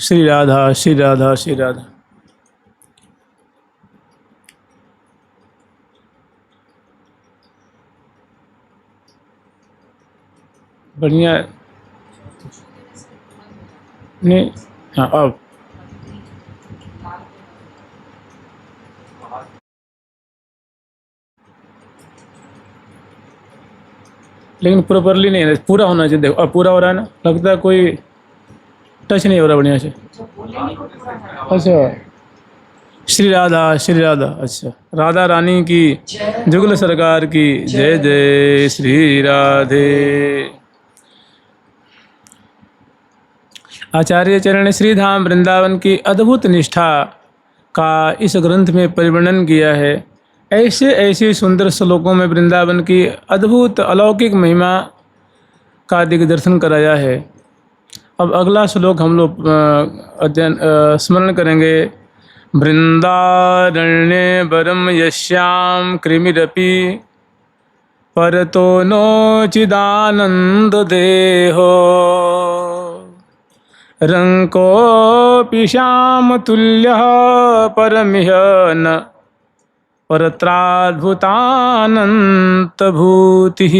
श्री राधा श्री राधा श्री राधा। बढ़िया। नहीं, हाँ अब लेकिन प्रॉपरली नहीं है, पूरा होना चाहिए। देखो अब पूरा हो रहा है ना, लगता है कोई टच नहीं हो रहा बढ़िया से। अच्छा, श्री राधा श्री राधा। अच्छा, राधा रानी की, जुगल सरकार की जय जय श्री राधे। आचार्य चरण ने श्री धाम वृंदावन की अद्भुत निष्ठा का इस ग्रंथ में परिवर्णन किया है। ऐसे ऐसे सुंदर श्लोकों में वृंदावन की अद्भुत अलौकिक महिमा का दिग्दर्शन कराया है। अब अगला श्लोक हम लोग अध्ययन स्मरण करेंगे। वृंदारण्ये वरम यस्याम कृमिरपि परतो नोचिदानंद देहो रंकोऽपि श्यामतुल्यः परमिह न परत्राद्भुतानन्तभूतिः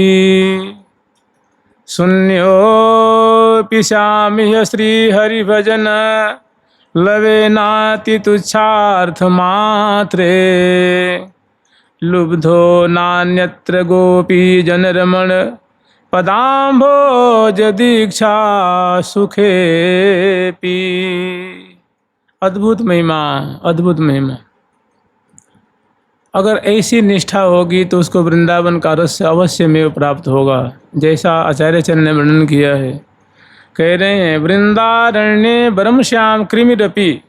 शून्योऽपि श्यामिह श्रीहरिभजन लवेनाति तुच्छार्थमात्रे लुब्धो नान्यत्र गोपी जनरमण पदाम्भोज दीक्षा सुखेपि। अद्भुत महिमा, अद्भुत महिमा। अगर ऐसी निष्ठा होगी तो उसको वृंदावन का रस अवश्य में प्राप्त होगा, जैसा आचार्य चरण ने वर्णन किया है। कह रहे हैं वृंदारण्ये वरम श्याम कृमिरपि,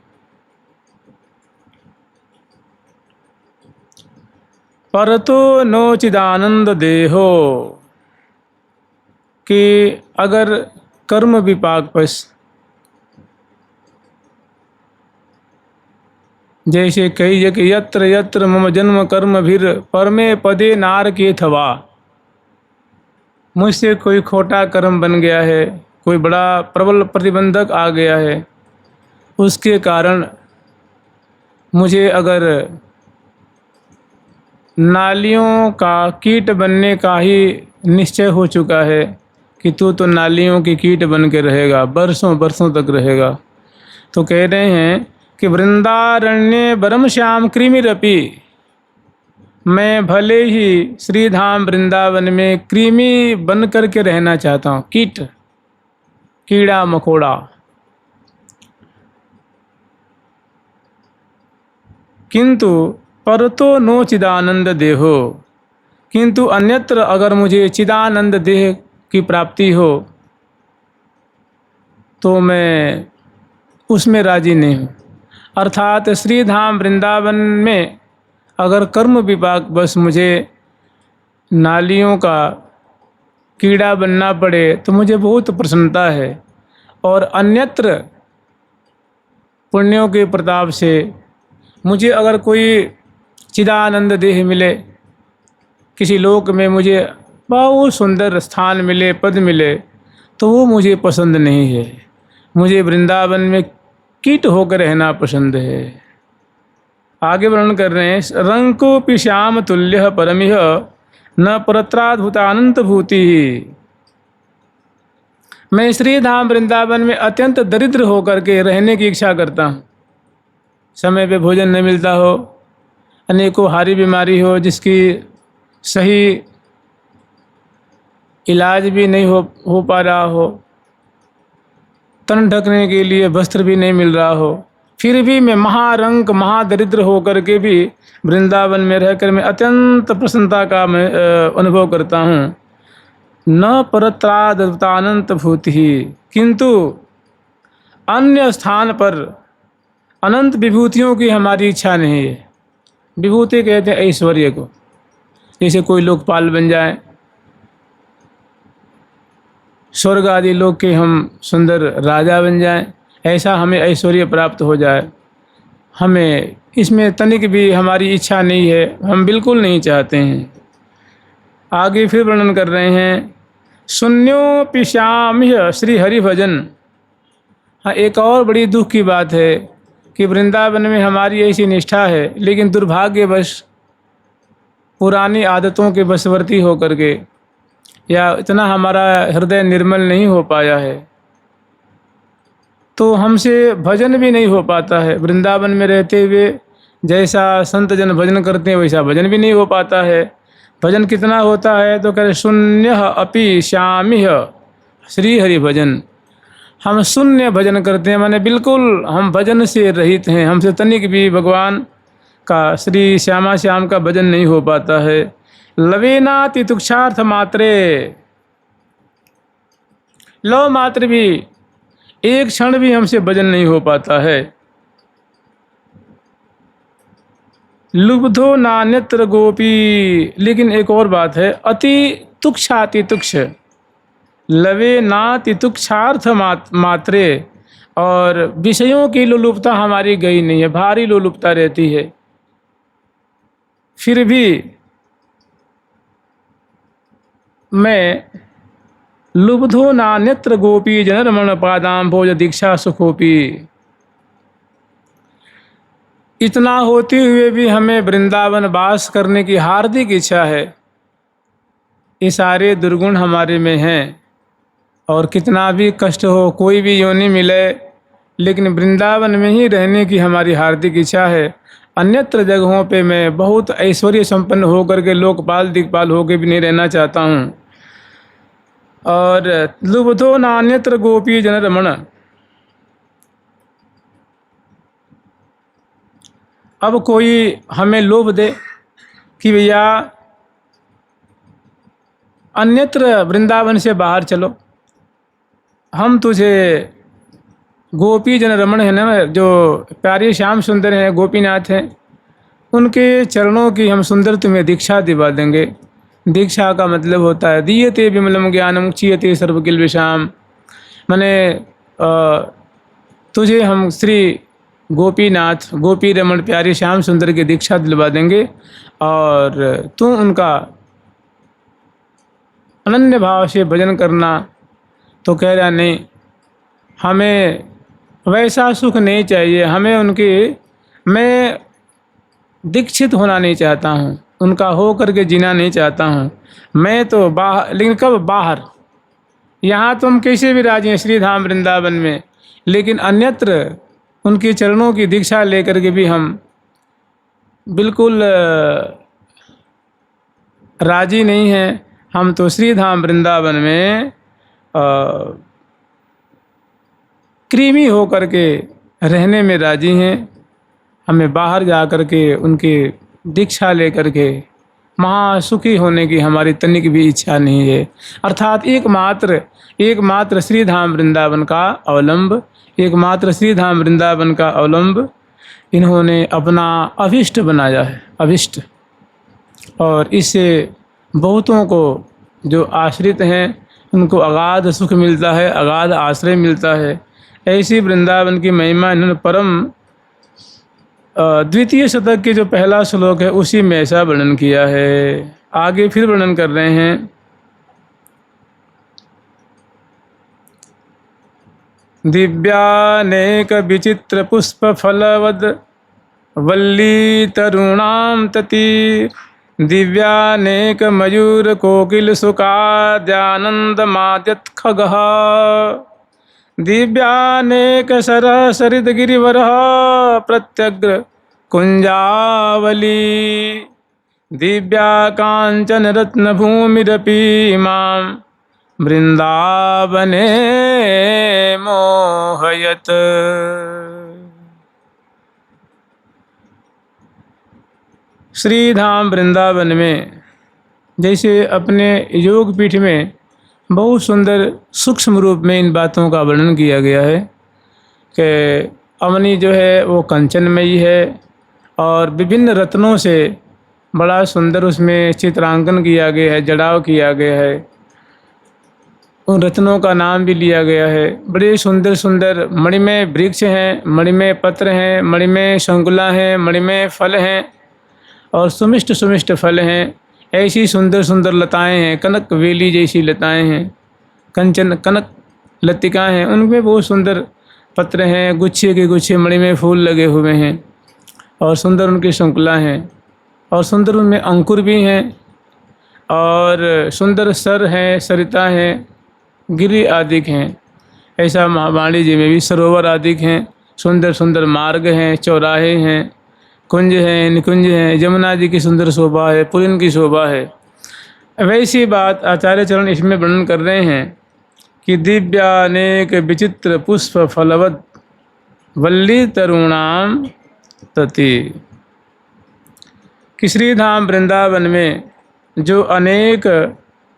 परतो नोचिदानंद देहो, कि अगर कर्म विपाक पश, जैसे कही है कि यत्र यत्र मम जन्म कर्म भीर परमे पदे नार के थवा, मुझसे कोई खोटा कर्म बन गया है, कोई बड़ा प्रबल प्रतिबंधक आ गया है, उसके कारण मुझे अगर नालियों का कीट बनने का ही निश्चय हो चुका है कि तू तो नालियों की कीट बन के रहेगा, बरसों बरसों तक रहेगा, तो कह रहे हैं कि वृंदारण्ये वरम श्याम कृमिरपि, मैं भले ही श्रीधाम वृंदावन में कृमि बन करके रहना चाहता हूँ, कीट, कीड़ा मकोड़ा, किंतु परतो नो चिदानंद देहो, किंतु अन्यत्र अगर मुझे चिदानंद देह की प्राप्ति हो तो मैं उसमें राजी नहीं हूँ। अर्थात श्रीधाम वृंदावन में अगर कर्म विपाक बस मुझे नालियों का कीड़ा बनना पड़े तो मुझे बहुत प्रसन्नता है, और अन्यत्र पुण्यों के प्रताप से मुझे अगर कोई चिदानंद देह मिले, किसी लोक में मुझे बहुत सुंदर स्थान मिले, पद मिले, तो वो मुझे पसंद नहीं है। मुझे वृंदावन में कीट होकर रहना पसंद है। आगे वर्णन कर रहे हैं, रंकोऽपि श्याम तुल्य परमिह न परत्राद्भुतानंत भूति। मैं श्रीधाम वृंदावन में अत्यंत दरिद्र होकर के रहने की इच्छा करता हूँ। समय पे भोजन नहीं मिलता हो, अनेकों हारी बीमारी हो जिसकी सही इलाज भी नहीं हो पा रहा हो, तन ढकने के लिए वस्त्र भी नहीं मिल रहा हो, फिर भी मैं महारंक महादरिद्र होकर के भी वृंदावन में रहकर मैं अत्यंत प्रसन्नता का मैं अनुभव करता हूँ। न परत्राद्भुतानंत भूति, किंतु अन्य स्थान पर अनंत विभूतियों की हमारी इच्छा नहीं है। विभूति कहते हैं ऐश्वर्य को, जैसे कोई लोकपाल बन जाए, स्वर्ग आदि लोक के हम सुंदर राजा बन जाएं, ऐसा हमें ऐश्वर्य प्राप्त हो जाए। हमें इसमें तनिक भी हमारी इच्छा नहीं है, हम बिल्कुल नहीं चाहते हैं। आगे फिर वर्णन कर रहे हैं, शून्योऽपि श्यामिह श्री हरि भजन हाँ, एक और बड़ी दुख की बात है कि वृंदावन में हमारी ऐसी निष्ठा है, लेकिन दुर्भाग्यवश पुरानी आदतों के वशवर्ती होकर के या इतना हमारा हृदय निर्मल नहीं हो पाया है, तो हमसे भजन भी नहीं हो पाता है। वृंदावन में रहते हुए जैसा संत जन भजन करते हैं वैसा भजन भी नहीं हो पाता है। भजन कितना होता है तो कह रहे शून्य अपि श्यामिह श्री हरि भजन। हम शून्य भजन करते हैं, माने बिल्कुल हम भजन से रहित हैं। हमसे तनिक भी भगवान का श्री श्यामा श्याम का भजन नहीं हो पाता है। लवेनाति तुक्षार्थ मात्रे, लव मात्र भी एक क्षण भी हमसे भजन नहीं हो पाता है। लुब्धो नान्यत्र गोपी, लेकिन एक और बात है, अति तुक्षाति तुक्ष, लवे नाति तुक्षार्थ मात्रे, और विषयों की लोलुपता हमारी गई नहीं है, भारी लोलुपता रहती है। फिर भी मैं लुब्धो नान्यत्र गोपी जनरमण पादाम भोज दीक्षा सुखोपी, इतना होते हुए भी हमें वृंदावन वास करने की हार्दिक इच्छा है। ये सारे दुर्गुण हमारे में हैं, और कितना भी कष्ट हो, कोई भी योनि मिले, लेकिन वृंदावन में ही रहने की हमारी हार्दिक इच्छा है। अन्यत्र जगहों पे मैं बहुत ऐश्वर्य संपन्न होकर के लोकपाल दिक्पाल होकर भी नहीं रहना चाहता हूँ। और लुब्धो नान्यत्र गोपी जनरमण, अब कोई हमें लोभ दे कि भैया अन्यत्र वृंदावन से बाहर चलो, हम तुझे गोपी जन रमण है ना, जो प्यारे श्याम सुंदर हैं, गोपीनाथ हैं, उनके चरणों की हम सुंदर तुम्हें दीक्षा दिवा देंगे। दीक्षा का मतलब होता है दीयते विमलम ज्ञानम क्षीयते सर्वकिल विषाम, माने तुझे हम श्री गोपीनाथ गोपी रमण प्यारे श्याम सुंदर की दीक्षा दिलवा देंगे, और तू उनका अनन्य भाव से भजन करना। तो कह रहा नहीं, हमें वैसा सुख नहीं चाहिए, हमें मैं दीक्षित होना नहीं चाहता हूँ, उनका हो करके जीना नहीं चाहता हूँ। मैं तो बाहर, लेकिन कब बाहर, यहाँ तो हम कैसे भी राजी हैं श्री धाम वृंदावन में, लेकिन अन्यत्र उनके चरणों की दीक्षा लेकर के भी हम बिल्कुल राजी नहीं हैं। हम तो श्री धाम वृंदावन में कृमि हो करके रहने में राजी हैं। हमें बाहर जा कर के उनकी दीक्षा लेकर के महासुखी होने की हमारी तनिक भी इच्छा नहीं है। अर्थात एकमात्र श्री धाम वृंदावन का अवलंब, एकमात्र श्री धाम वृंदावन का अवलंब इन्होंने अपना अभिष्ट बनाया है, अभिष्ट। और इससे बहुतों को जो आश्रित हैं उनको अगाध सुख मिलता है, अगाध आश्रय मिलता है। ऐसी वृंदावन की महिमा इन्होंने परम द्वितीय शतक के जो पहला श्लोक है उसी में ऐसा वर्णन किया है। आगे फिर वर्णन कर रहे हैं, दिव्यानेक विचित्र पुष्प फलवद वल्ली तरुणाम तति, दिव्यानेक मयूर कोकिल सुकाद्यानंद माद्यत खगः, दिव्यानेक सरः सरित गिरिवरः प्रत्यग्र कुंजावली, दिव्या कांचन रत्न भूमिरपि मां वृंदावने मोहयत। श्री धाम वृंदावन में जैसे अपने योग पीठ में बहुत सुंदर सूक्ष्म रूप में इन बातों का वर्णन किया गया है कि अवनी जो है वो कंचनमयी है और विभिन्न रत्नों से बड़ा सुंदर उसमें चित्रांकन किया गया है, जड़ाव किया गया है। उन रत्नों का नाम भी लिया गया है। बड़े सुंदर सुंदर मणिमय वृक्ष हैं, मणिमय पत्र हैं, मणिमय शंकुला हैं, मणिमय फल हैं और सुमिष्ट सुमिष्ट फल हैं। ऐसी सुंदर सुंदर लताएं हैं, कनक वेली जैसी लताएं हैं, कंचन कनक लतिकाएं हैं, उनमें बहुत सुंदर पत्र हैं, गुच्छे के गुच्छे मणि में फूल लगे हुए हैं और सुंदर उनकी श्रृंखला हैं और सुंदर उनमें अंकुर भी हैं और सुंदर सर हैं, सरिता हैं, गिरि आदि हैं। ऐसा महावाणी जी में भी सरोवर आदि हैं, सुंदर सुंदर मार्ग हैं, चौराहे हैं, कुंज हैं, निकुंज हैं, जमुना जी की सुंदर शोभा है, पुलिन की शोभा है। वैसी बात आचार्य चरण इसमें वर्णन कर रहे हैं कि दिव्यानेक विचित्र पुष्प फलवद वल्ली तरुणाम तति, कि श्रीधाम वृंदावन में जो अनेक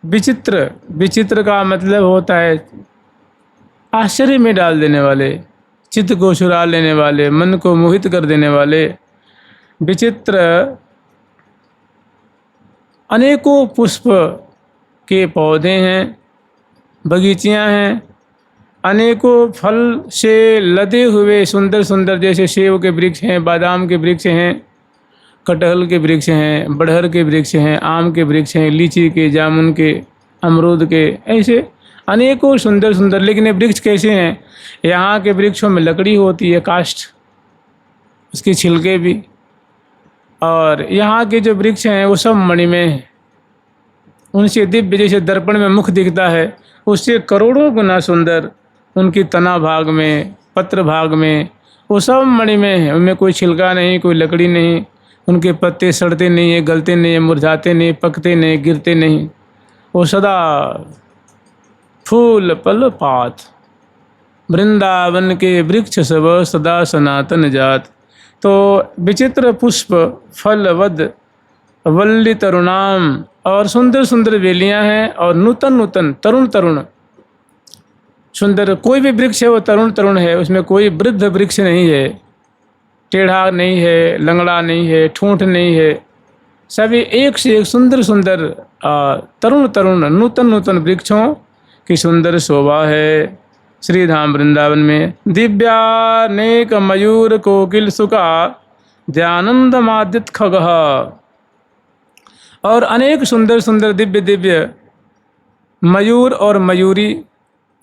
विचित्र, विचित्र का मतलब होता है आश्चर्य में डाल देने वाले, चित्त को चुरा लेने वाले, मन को मोहित कर देने वाले विचित्र अनेकों पुष्प के पौधे हैं, बगीचियां हैं, अनेकों फल से लदे हुए सुंदर सुंदर, जैसे सेब के वृक्ष हैं, बादाम के वृक्ष हैं, कटहल के वृक्ष हैं, बड़हर के वृक्ष हैं, आम के वृक्ष हैं, लीची के, जामुन के, अमरूद के, ऐसे अनेकों सुंदर सुंदर। लेकिन ये वृक्ष कैसे हैं? यहाँ के वृक्षों में लकड़ी होती है, काष्ठ, उसके छिलके भी, और यहाँ के जो वृक्ष हैं वो सब मणिमय हैं। उनसे दिव्य, जैसे दर्पण में मुख दिखता है उससे करोड़ों गुना सुंदर उनकी तना भाग में, पत्र भाग में, वो सब मणिमय हैं। उनमें कोई छिलका नहीं, कोई लकड़ी नहीं, उनके पत्ते सड़ते नहीं है, गलते नहीं है, मुरझाते नहीं, पकते नहीं, गिरते नहीं, वो सदा फूल पल पात। वृंदावन के वृक्ष सब सदा सनातन जात। तो विचित्र पुष्प फलवद वल्ली तरुणाम, और सुंदर सुंदर वेलियां हैं और नूतन नूतन, तरुण तरुण सुंदर। कोई भी वृक्ष है वो तरुण तरुण है, उसमें कोई वृद्ध वृक्ष नहीं है, टेढ़ा नहीं है, लंगड़ा नहीं है, ठूंठ नहीं है, सभी एक से एक सुंदर सुंदर तरुण तरुण नूतन नूतन वृक्षों की सुंदर शोभा है श्रीधाम वृंदावन में। दिव्यानेक मयूर कोकिल सुका ध्यानंद मादित खगः, और अनेक सुंदर सुंदर दिव्य दिव्य मयूर और मयूरी,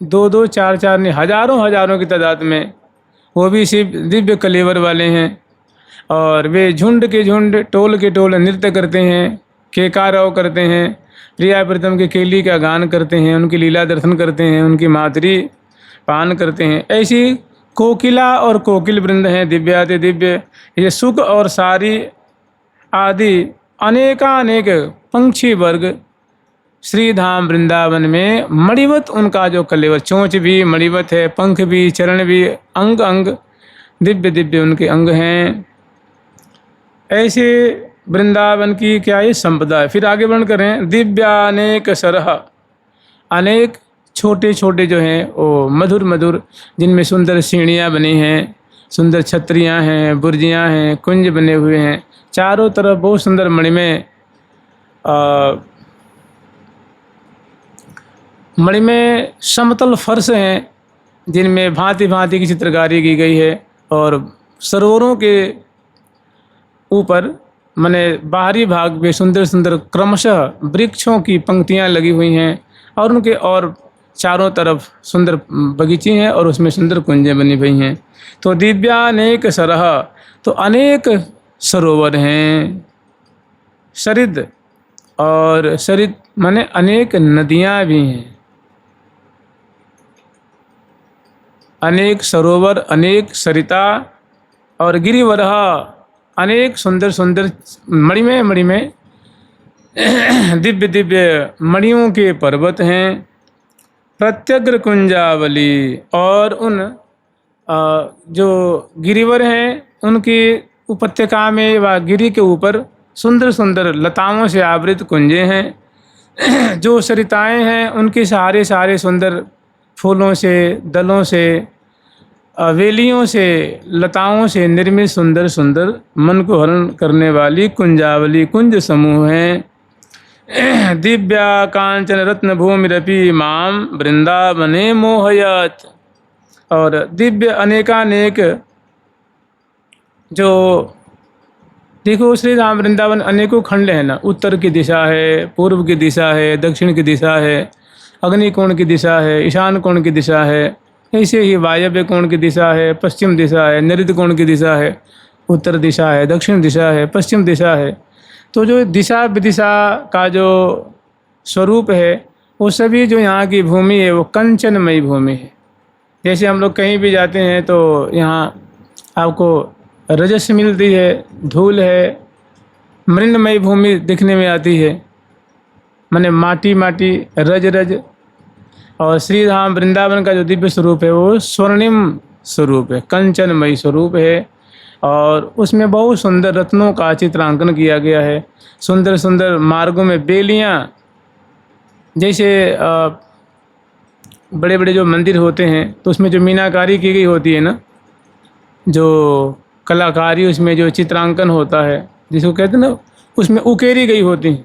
दो दो चार चार नहीं, हजारों हजारों की तादाद में, वो भी सिर्फ दिव्य कलेवर वाले हैं। और वे झुंड के झुंड, टोल के टोल नृत्य करते हैं, केकाराव करते हैं, प्रिया प्रीतम के केली का गान करते हैं, उनकी लीला दर्शन करते हैं, उनकी माधुरी पान करते हैं। ऐसी कोकिला और कोकिल वृंद हैं, दिव्याति दिव्य, ये सुख और सारी आदि अनेकानेक पंक्षी वर्ग श्रीधाम वृंदावन में मणिवत, उनका जो कलेवर, चोंच भी मणिवत है, पंख भी, चरण भी, अंग अंग दिव्य दिव्य उनके अंग हैं। ऐसे वृंदावन की क्या ये संपदा है। फिर आगे वर्णन करें, दिव्यानेक सरह, अनेक छोटे छोटे जो हैं वो मधुर मधुर, जिनमें सुंदर सीढ़ियाँ बनी हैं, सुंदर छतरियाँ हैं, बुर्जियाँ हैं, कुंज बने हुए हैं, चारों तरफ बहुत सुंदर मणिमय मणिमय समतल फर्श हैं, जिनमें भांति भांति की चित्रकारी की गई है। और सरोवरों के ऊपर माने बाहरी भाग में सुंदर सुंदर क्रमशः वृक्षों की पंक्तियां लगी हुई हैं, और उनके और चारों तरफ सुंदर बगीचे हैं और उसमें सुंदर कुंजें बनी हुई हैं। तो दिव्यानेक सरह, तो अनेक सरोवर हैं। सरिद, और सरिद माने अनेक नदियां भी हैं, अनेक सरोवर, अनेक सरिता, और गिरिवरह, अनेक सुंदर सुंदर मणिमय मणिमय दिव्य दिव्य मणियों के पर्वत हैं। प्रत्यग्र कुंजावली, और उन जो गिरिवर हैं उनकी उपत्यका में व गिरि के ऊपर सुंदर सुंदर लताओं से आवृत कुंजें हैं। जो सरिताएं हैं उनके सारे सारे सुंदर फूलों से, दलों से, वेलियों से, लताओं से निर्मित सुंदर सुंदर मन को हरण करने वाली कुंजावली, कुंज समूह हैं। दिव्या कांचन रत्न भूमिरपि माम वृंदावने मोहयत, और दिव्य अनेकानेक, जो देखो श्रीधाम वृंदावन अनेकों खंड है ना, उत्तर की दिशा है, पूर्व की दिशा है, दक्षिण की दिशा है, अग्नि कोण की दिशा है, ईशान कोण की दिशा है, ऐसे ही वायव्य कोण की दिशा है, पश्चिम दिशा है, नैऋत्य कोण की दिशा है, उत्तर दिशा है, दक्षिण दिशा है, पश्चिम दिशा है। तो जो दिशा विदिशा का जो स्वरूप है वो सभी जो यहाँ की भूमि है वो कंचनमयी भूमि है। जैसे हम लोग कहीं भी जाते हैं तो यहाँ आपको रजस मिलती है, धूल है, मृणमयी भूमि दिखने में आती है, माने माटी माटी, रज रज। और श्री धाम वृंदावन का जो दिव्य स्वरूप है वो स्वर्णिम स्वरूप है, कंचनमयी स्वरूप है। और उसमें बहुत सुंदर रत्नों का चित्रांकन किया गया है। सुंदर सुंदर मार्गों में बेलियाँ, जैसे बड़े बड़े जो मंदिर होते हैं तो उसमें जो मीनाकारी की गई होती है ना, जो कलाकारी उसमें जो चित्रांकन होता है जिसको कहते हैं ना, उसमें उकेरी गई होती हैं।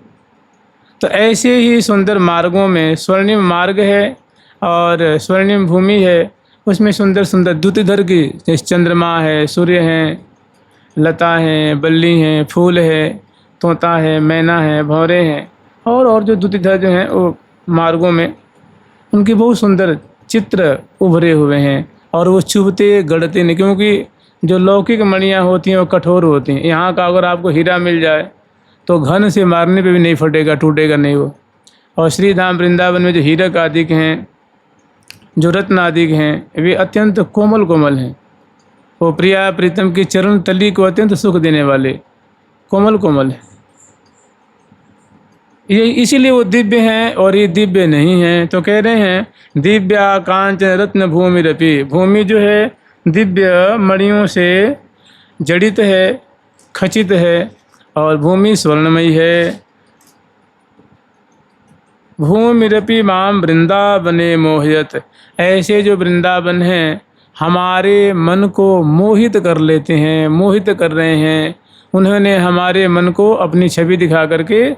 तो ऐसे ही सुंदर मार्गों में स्वर्णिम मार्ग है और स्वर्णिम भूमि है। उसमें सुंदर सुंदर द्युतिधर की, जैसे चंद्रमा है, सूर्य हैं, लता हैं, बल्ली हैं, फूल है, तोता है, मैना है, भौरे हैं, और जो द्युतिधर जो हैं वो मार्गों में उनके बहुत सुंदर चित्र उभरे हुए हैं। और वो चुभते गढ़ते नहीं, क्योंकि जो लौकिक मणियाँ होती हैं वो कठोर होती हैं। यहाँ का अगर आपको हीरा मिल जाए तो घन से मारने पे भी नहीं फटेगा, टूटेगा नहीं वो। और श्री धाम वृंदावन में जो हीरक आदि हैं, जो रत्न आदि हैं, वे अत्यंत कोमल कोमल हैं। वो प्रिया प्रीतम की चरण तली को अत्यंत सुख देने वाले कोमल कोमल है। ये इसीलिए वो दिव्य हैं और ये दिव्य नहीं हैं। तो कह रहे हैं दिव्या कांचन रत्न भूमि रपि, भूमि जो है दिव्य मणियों से जड़ित है, खचित है, और भूमि स्वर्णमयी है। भूमिरपि माम वृंदावने मोहयत, ऐसे जो वृंदावन हैं हमारे मन को मोहित कर लेते हैं, मोहित कर रहे हैं। उन्होंने हमारे मन को अपनी छवि दिखा करके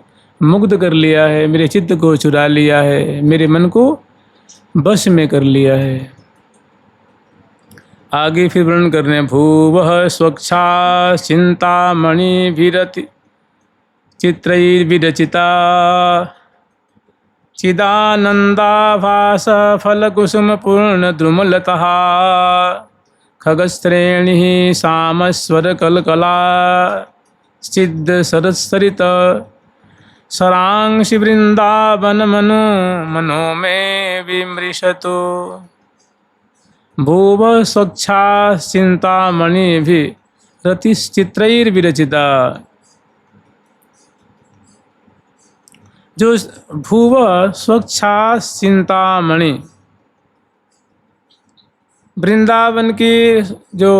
मुग्ध कर लिया है, मेरे चित्त को चुरा लिया है, मेरे मन को बस में कर लिया है। आगे फिर वर्णन कर रहे हैं, भूवः स्वच्छा चिंतामणि विरति चित्रैर्विरचिता चिदानंदाभास फलकुसुम पूर्ण द्रुमलतः खगश्रेणी सामस्वर कलकला सिद्ध सरसरित सरांशि वृंदावन मनो मनो में विमृशतु। भूव स्वच्छा चिंतामणि भी रतिश्चित्रैर्विरचिता, जो भूव स्वच्छा चिंतामणि, वृंदावन की जो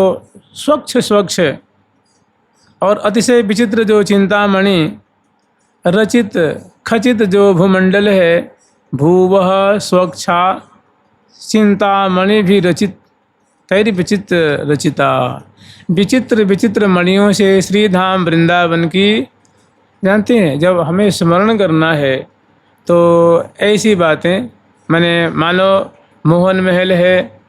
स्वच्छ स्वच्छ और अतिशय विचित्र जो चिंतामणि रचित खचित जो भूमंडल है, भूवः स्वच्छा चिंतामणि भी रचित तैर विचित्र रचिता, विचित्र विचित्र मणियों से श्री धाम वृंदावन की, जानते हैं जब हमें स्मरण करना है तो ऐसी बातें, मैंने मानो मोहन महल है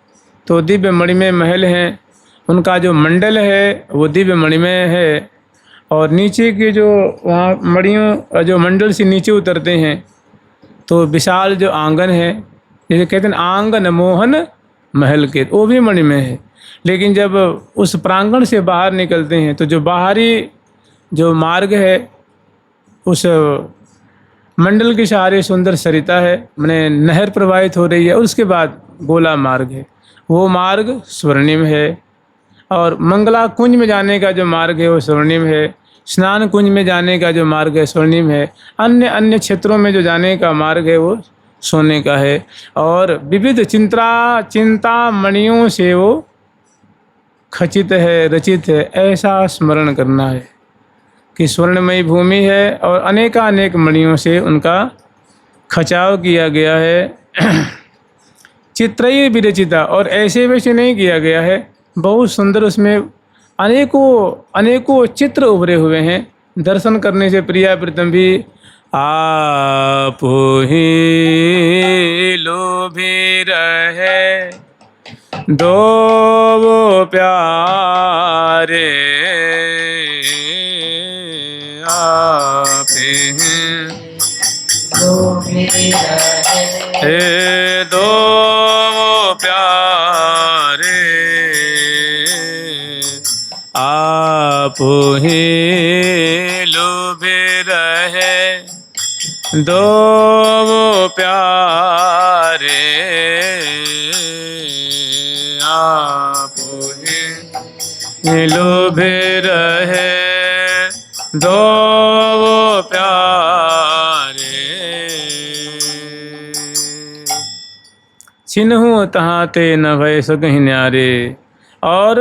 तो दिव्य मणिमय महल हैं, उनका जो मंडल है वो दिव्य मणिमय है। और नीचे के जो वहाँ मणियों जो मंडल से नीचे उतरते हैं तो विशाल जो आंगन है, जैसे कहते हैं आंगन मोहन महल के, वो भी मणिमय है। लेकिन जब उस प्रांगण से बाहर निकलते हैं तो जो बाहरी जो मार्ग है उस मंडल के सहारे सुंदर सरिता है, मैंने नहर प्रवाहित हो रही है, और उसके बाद गोला मार्ग है, वो मार्ग स्वर्णिम है। और मंगला कुंज में जाने का जो मार्ग है वो स्वर्णिम है, स्नान कुंज में जाने का जो मार्ग है स्वर्णिम है, अन्य अन्य क्षेत्रों में जो जाने का मार्ग है वो सोने का है। और विविध चिंतामणियों से वो खचित है, रचित है, ऐसा स्मरण करना है कि स्वर्णमयी भूमि है और अनेकानेक मणियों से उनका खचाव किया गया है। चित्रई विरचिता, और ऐसे वैसे नहीं किया गया है, बहुत सुंदर उसमें अनेकों चित्र उभरे हुए हैं। दर्शन करने से प्रिया प्रीतम भी आप ही लोभी रहे दो वो प्यारे आप हैं हे दो वो प्यारे पोहे लोभे रहे दो वो प्यारे पोहे लोभे रहे दो वो प्यारे छिन्हु तहाँ ते न भय सकहि न्यारे और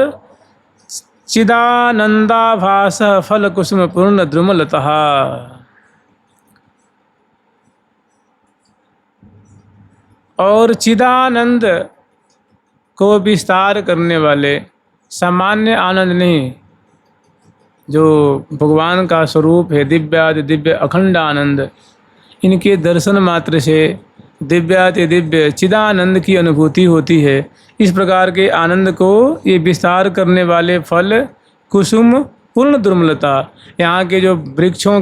चिदानंदाभास फल कुसुम पूर्ण द्रुमलतः और चिदानंद को विस्तार करने वाले सामान्य आनंद नहीं, जो भगवान का स्वरूप है दिव्यादि दिव्य अखंड आनंद, इनके दर्शन मात्र से दिव्याति दिव्य चिदानंद की अनुभूति होती है। इस प्रकार के आनंद को ये विस्तार करने वाले फल कुसुम पूर्ण दुर्मलता, यहाँ के जो वृक्षों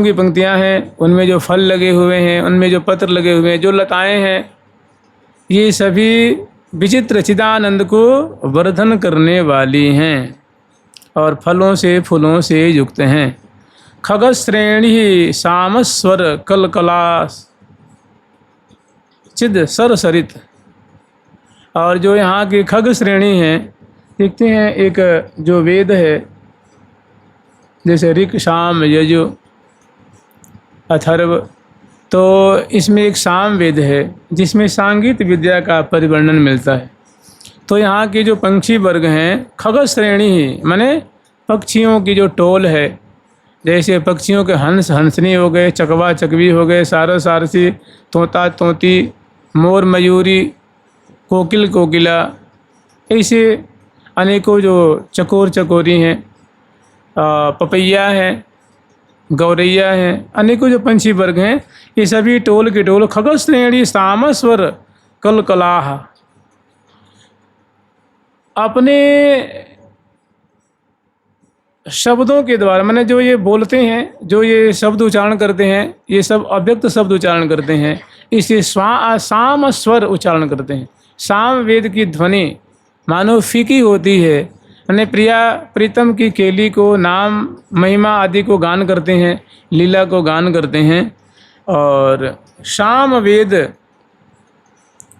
की पंक्तियाँ हैं, उनमें जो फल लगे हुए हैं, उनमें जो पत्र लगे हुए हैं, जो लताएं हैं, ये सभी विचित्र चिदानंद को वर्धन करने वाली हैं और फलों से फूलों से युक्त हैं। खगश्रेणी सामस्वर कलकला चिद सरसरित, और जो यहाँ की खग श्रेणी है, देखते हैं एक जो वेद है जैसे ऋक साम यजु अथर्व, तो इसमें एक साम वेद है जिसमें सांगीत विद्या का परिवर्णन मिलता है। तो यहाँ के जो पंक्षी वर्ग हैं खग श्रेणी ही माने पक्षियों की जो टोल है, जैसे पक्षियों के हंस हंसनी हो गए, चकवा चकवी हो गए, सारस सारसी, तोता तोती, मोर मयूरी, कोकिल कोकिला, ऐसे अनेकों जो चकोर चकोरी हैं, पपैया हैं, गौरैया हैं, अनेकों जो पंछी वर्ग हैं, ये सभी टोल के टोल खगश्रेणी सामस्वर कलकलाह अपने शब्दों के द्वारा, माने जो ये बोलते हैं, जो ये शब्द उच्चारण करते हैं, ये सब अव्यक्त शब्द उच्चारण करते हैं, इसे साम स्वर उच्चारण करते हैं। साम वेद की ध्वनि मानो फीकी होती है, यानी प्रिया प्रीतम की केली को नाम महिमा आदि को गान करते हैं, लीला को गान करते हैं। और साम वेद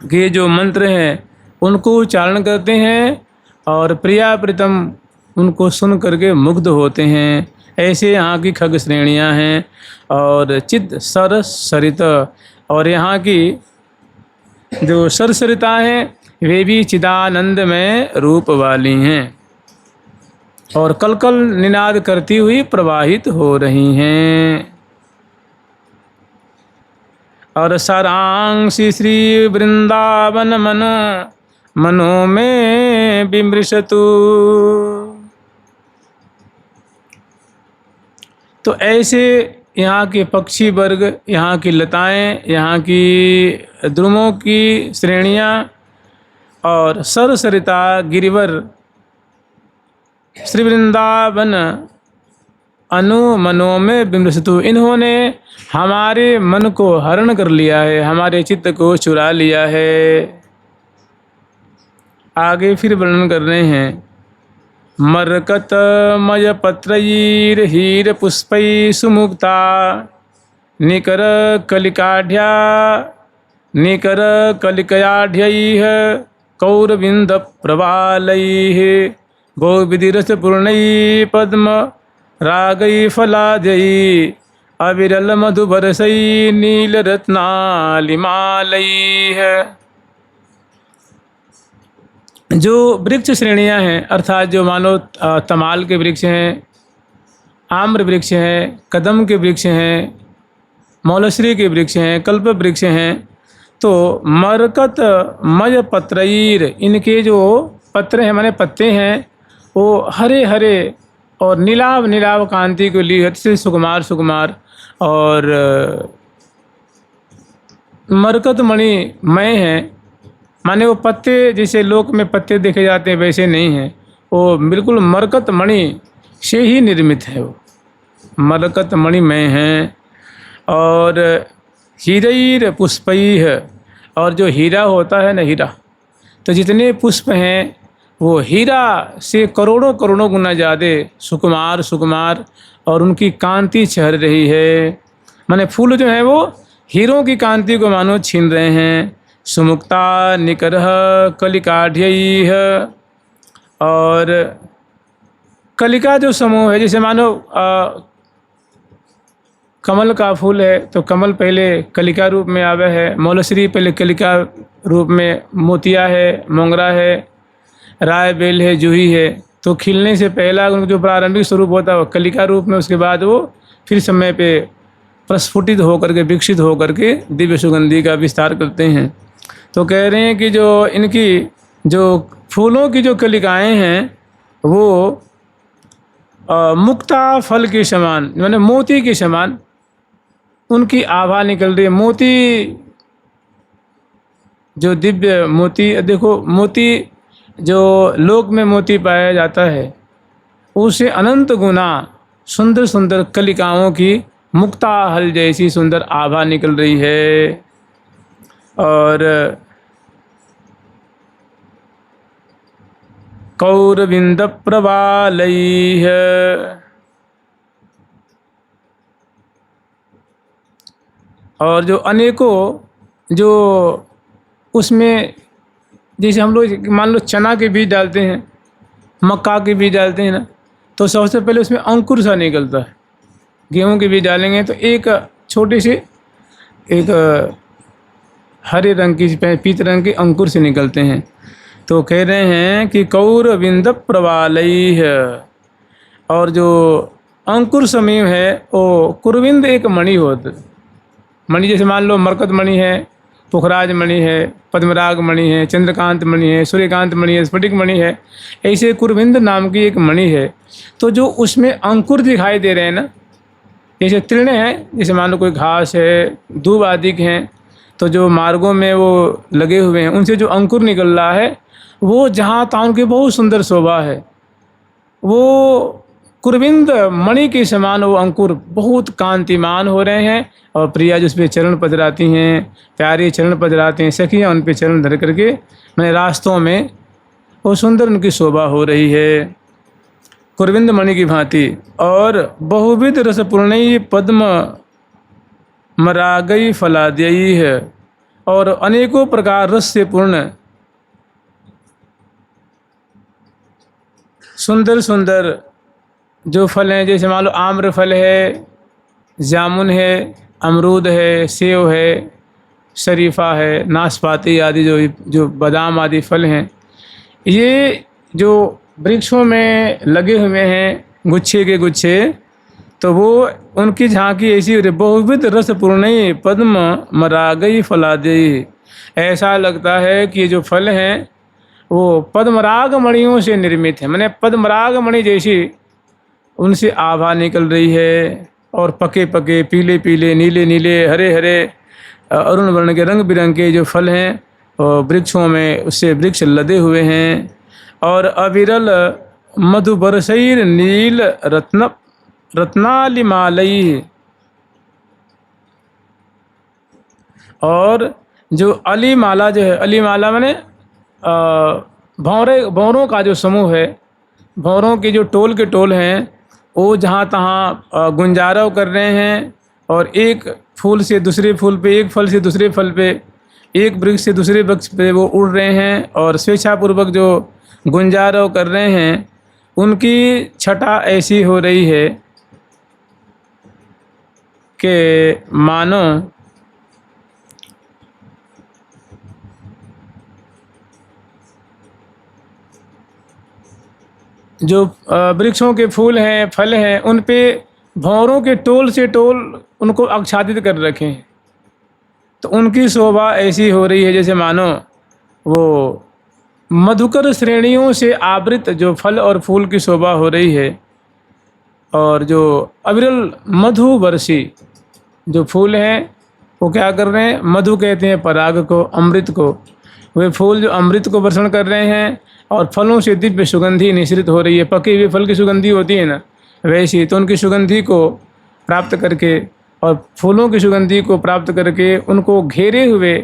के जो मंत्र हैं उनको उच्चारण करते हैं और प्रिया प्रीतम उनको सुन करके मुग्ध होते हैं। ऐसे यहाँ की खग श्रेणियाँ हैं। और चिद सरस सरित, और यहाँ की जो सरसरिता हैं वे भी चिदानंद में रूप वाली हैं और कलकल निनाद करती हुई प्रवाहित हो रही हैं। और सारांशी श्री वृंदावन मन मनो में विमृशतु, तो ऐसे यहाँ के पक्षी वर्ग, यहाँ की लताएं, यहाँ की द्रुमों की श्रेणियाँ और सरसरिता गिरिवर श्री वृंदावन अनु मनो में विमृशतु, इन्होंने हमारे मन को हरण कर लिया है, हमारे चित्त को चुरा लिया है। आगे फिर वर्णन कर रहे हैं। मरकत मय पत्रयीर हीर पुष्पै सुमुक्ता निकर कलिकाढ़्या निकर कलिकयाढ़्यैः कौरविंद प्रवालैः बहुविधिरस पूर्णैः पद्म रागैः फलाद्यैः अविरल मधुबरसैः नीलरत्नालिमालैः। जो वृक्ष श्रेणियाँ हैं, अर्थात जो मानो तमाल के वृक्ष हैं, आम्र वृक्ष हैं, कदम के वृक्ष हैं, मौलश्री के वृक्ष हैं, कल्प वृक्ष हैं, तो मरकत मय पत्रईर, इनके जो पत्र हैं माने पत्ते हैं, वो हरे हरे और नीलाव नीलाव कांति को लिए से सुकुमार सुकुमार, और मरकत मणि मय हैं, माने वो पत्ते जैसे लोक में पत्ते देखे जाते हैं वैसे नहीं हैं, वो बिल्कुल मरकत मणि से ही निर्मित है, वो मरकत मणि में हैं। और हीरैर पुष्पैः, और जो हीरा होता है ना, हीरा, तो जितने पुष्प हैं वो हीरा से करोड़ों करोड़ों गुना ज़्यादा सुकुमार सुकुमार और उनकी कांति छहर रही है। माने फूल जो है वो हीरों की कांति को मानो छीन रहे हैं। सुमुक्ता निकरह कलिकाढ़ और कलिका जो समूह है, जैसे मानो कमल का फूल है तो कमल पहले कलिका रूप में आवे है, मौलश्री पहले कलिका रूप में, मोतिया है, मोंगरा है, राय बेल है, जूही है। तो खिलने से पहला उनका जो प्रारंभिक स्वरूप होता है वो कलिका रूप में, उसके बाद वो फिर समय पे प्रस्फुटित होकर के विकसित होकर के दिव्य सुगंधि का विस्तार करते हैं। तो कह रहे हैं कि जो इनकी जो फूलों की जो कलिकाएँ हैं वो मुक्ता फल के समान, माने मोती के समान उनकी आभा निकल रही है। मोती जो दिव्य मोती, देखो मोती जो लोक में मोती पाया जाता है उसे अनंत गुना सुंदर सुंदर कलिकाओं की मुक्ता हल जैसी सुंदर आभा निकल रही है। और कौरविंद प्रवालैः, और जो अनेकों जो उसमें, जैसे हम लोग मान लो चना के बीज डालते हैं, मक्का के बीज डालते हैं ना, तो सबसे पहले उसमें अंकुर सा निकलता है। गेहूं के बीज डालेंगे तो एक छोटे से एक हरे रंग की पीत रंग के अंकुर से निकलते हैं। तो कह रहे हैं कि कौरविंद प्रवालैः, और जो अंकुर समीप है वो कुरविंद एक मणि होता है। मणि जैसे मान लो मरकत मणि है, पुखराज मणि है, पद्मराग मणि है, चंद्रकांत मणि है, सूर्यकांत मणि है, स्फटिक मणि है, ऐसे कुरविंद नाम की एक मणि है। तो जो उसमें अंकुर दिखाई दे रहे हैं ना, जैसे तृण है, जैसे मान लो कोई घास है, दूब आदि के हैं, तो जो मार्गों में वो लगे हुए हैं उनसे जो अंकुर निकल रहा है वो जहाँ तहाँ उनकी बहुत सुंदर शोभा है। वो कुरविंद मणि के समान वो अंकुर बहुत कांतिमान हो रहे हैं। और प्रिया जो उस पर चरण पधराती हैं, प्यारे चरण पधराते हैं, सखियाँ उन पर चरण धर करके मैंने रास्तों में वो सुंदर उनकी शोभा हो रही है कुरविंद मणि की भांति। और बहुविध रसपूर्णई पद्म मरागई फलाद्ययी है, और अनेकों प्रकार रस से पूर्ण सुंदर सुंदर जो फल हैं, जैसे मान लो आम्र फल है, जामुन है, अमरूद है, सेव है, शरीफा है, नाशपाती आदि जो बादाम आदि फल हैं, ये जो वृक्षों में लगे हुए हैं गुच्छे के गुच्छे, तो वो उनकी झांकी ऐसी हो रही, बहुविध रस पूर्णई पद्म मरागई फलाद्ययी। ऐसा लगता है कि जो फल हैं वो पद्मराग मणियों से निर्मित है, माने पद्मराग मणि जैसी उनसे आभा निकल रही है। और पके पके, पीले पीले, नीले नीले, हरे हरे, अरुण वर्ण के रंग बिरंगे जो फल हैं और वृक्षों में उससे वृक्ष लदे हुए हैं। और अविरल मधुबरसैर नील रत्नालिमालई, और जो अलीमाला जो है, अलीमाला माने भंवरों का जो समूह है, भंवरों के जो टोल के टोल हैं वो जहाँ तहाँ गुंजारव कर रहे हैं। और एक फूल से दूसरे फूल पे, एक फल से दूसरे फल पे, एक वृक्ष से दूसरे वृक्ष पे वो उड़ रहे हैं और स्वेच्छापूर्वक जो गुंजारव कर रहे हैं उनकी छटा ऐसी हो रही है कि मानो जो वृक्षों के फूल हैं, फल हैं, उन पे भंवरों के टोल से टोल उनको आच्छादित कर रखे हैं। तो उनकी शोभा ऐसी हो रही है जैसे मानो वो मधुकर श्रेणियों से आवृत जो फल और फूल की शोभा हो रही है। और जो अविरल मधु वर्षी जो फूल हैं वो क्या कर रहे हैं, मधु कहते हैं पराग को, अमृत को। वे फूल जो अमृत को वर्षण कर रहे हैं और फलों से दिव्य सुगंधी निश्रित हो रही है। पके हुए फल की सुगंधी होती है ना, वैसी तो उनकी सुगंधी को प्राप्त करके और फूलों की सुगंधी को प्राप्त करके उनको घेरे हुए,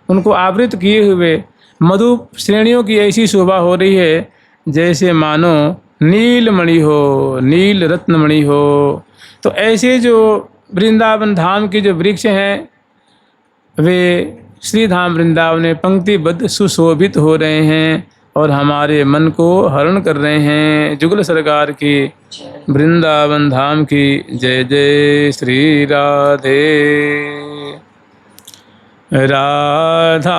उनको आवृत किए हुए मधु श्रेणियों की ऐसी शोभा हो रही है जैसे मानो नीलमणि हो, नील रत्नमणि हो। तो ऐसे जो वृंदावन धाम के जो वृक्ष हैं वे श्री धाम वृंदावन में पंक्तिबद्ध सुशोभित हो रहे हैं और हमारे मन को हरण कर रहे हैं। जुगल सरकार की वृंदावन धाम की जय जय। श्री राधे राधा